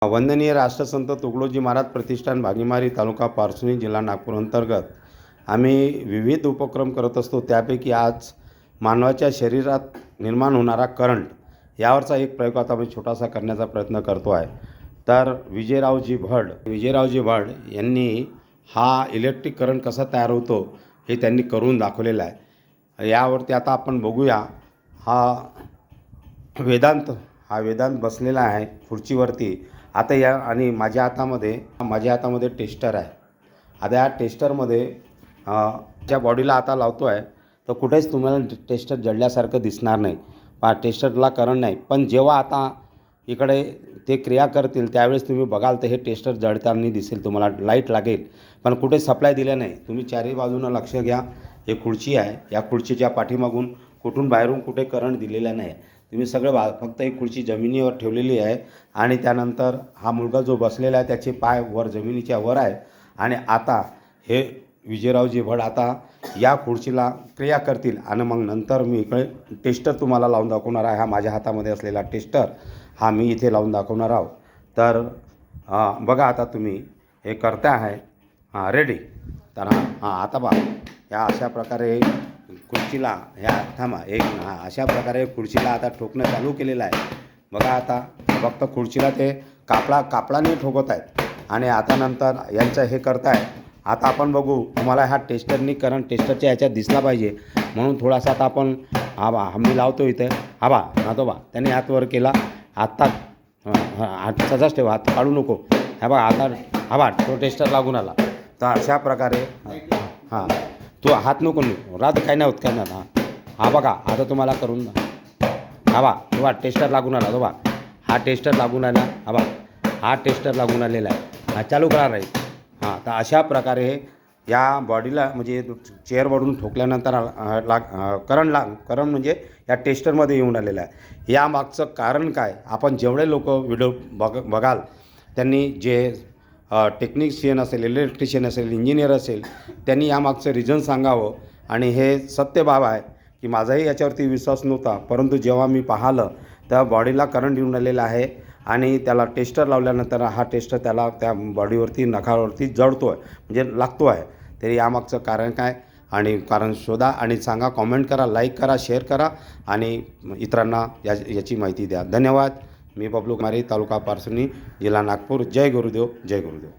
वंदनीय राष्ट्रसंत तुकडोजी महाराज प्रतिष्ठान भागीमारी तालुका पारसुणी जिल्हा नागपूर अंतर्गत आम्ही विविध उपक्रम करत असतो। त्यापैकी आज मानवाच्या शरीरात निर्माण होणारा करंट यावरचा एक प्रयोग आता मी छोटासा करण्याचा प्रयत्न करतो आहे। तर विजयरावजी भड यांनी हा इलेक्ट्रिक करंट कसा तयार होतो हे त्यांनी करून दाखवलेलं आहे। यावरती आता आपण बघूया। हा वेदांत बसलेला आहे खुर्चीवरती। आता या आणि माझ्या हातामध्ये टेस्टर आहे। आता या टेस्टरमध्ये ज्या बॉडीला आता लावतो आहे तर कुठेच तुम्हाला टेस्टर जळल्यासारखं दिसणार नाही। टेस्टरला करंट नाही, पण जेव्हा आता इकडे ते क्रिया करतील त्यावेळेस तुम्ही बघाल तर हे टेस्टर जळताना दिसेल, तुम्हाला लाईट लागेल, पण कुठे सप्लाय दिलं नाही। तुम्ही चारही बाजूनं लक्ष घ्या। हे खुर्ची आहे, या खुर्चीच्या पाठीमागून कुठून बाहेरून कुठे करंट दिलेला नाही। तुम्ही सगळं फक्त एक खुर्ची जमिनीवर ठेवलेली आहे आणि त्यानंतर हा मुलगा जो बसलेला आहे त्याचे पाय वर जमिनीच्या वर आहे। आणि आता हे विजयरावजी भड आता या खुर्चीला क्रिया करतील आणि मग नंतर मी इकडे टेस्टर तुम्हाला लावून दाखवणार आहे। हा माझ्या हातामध्ये असलेला टेस्टर हा मी इथे लावून दाखवणार आहोत। तर बघा आता तुम्ही हे करते आहे। रेडी। तर आता बघा ह्या अशा प्रकारे खुर्चीला अशा प्रकारे खुर्चीला आता ठोकणं चालू केलेलं आहे। बघा आता फक्त खुर्चीला ते कापडाने ठोकत आहेत आणि आता नंतर यांचं हे करताय। आता आपण बघू, तुम्हाला ह्या टेस्टरच्या ह्याच्यात दिसला पाहिजे म्हणून थोडासा आता आपण मी लावतो इथे। त्याने हात वर केला। आत्ता हात तसाच ठेवा, हात काढू नको। आता तो टेस्टर लागून आला। तर अशा प्रकारे तू हात नको राहत, काय नाही होत, काय नाही। बघा आता तुम्हाला करून टेस्टर लागून आला। हा टेस्टर लागून आला। हा टेस्टर लागून आलेला आहे। चालू करा राहील। तर अशा प्रकारे या बॉडीला म्हणजे चेअरवरून ठोकल्यानंतर करंट म्हणजे या टेस्टरमध्ये येऊन आलेलं आहे। यामागचं कारण काय, आपण जेवढे लोक व्हिडिओ बघाल त्यांनी जे टेक्निशियन असेल, इलेक्ट्रिशियन असेल, इंजिनियर असेल, त्यांनी यामागचं रिझन सांगावं। आणि हे सत्य बाब आहे की माझाही याच्यावरती विश्वास नव्हता, परंतु जेव्हा मी पाहिलं त्या बॉडीला करंट येऊन आलेला आहे आणि त्याला टेस्टर लावल्यानंतर हा टेस्टर त्याला त्या बॉडीवरती नखावरती जळतो आहे, म्हणजे लागतो आहे। तरी यामागचं कारण काय आणि कारण शोधा आणि सांगा, कॉमेंट करा, लाईक करा, शेअर करा आणि इतरांना याची माहिती द्या। धन्यवाद। मी बबलू कुमारी, तालुका पारसुणी, जिल्हा नागपूर। जय गुरुदेव, जय गुरुदेव।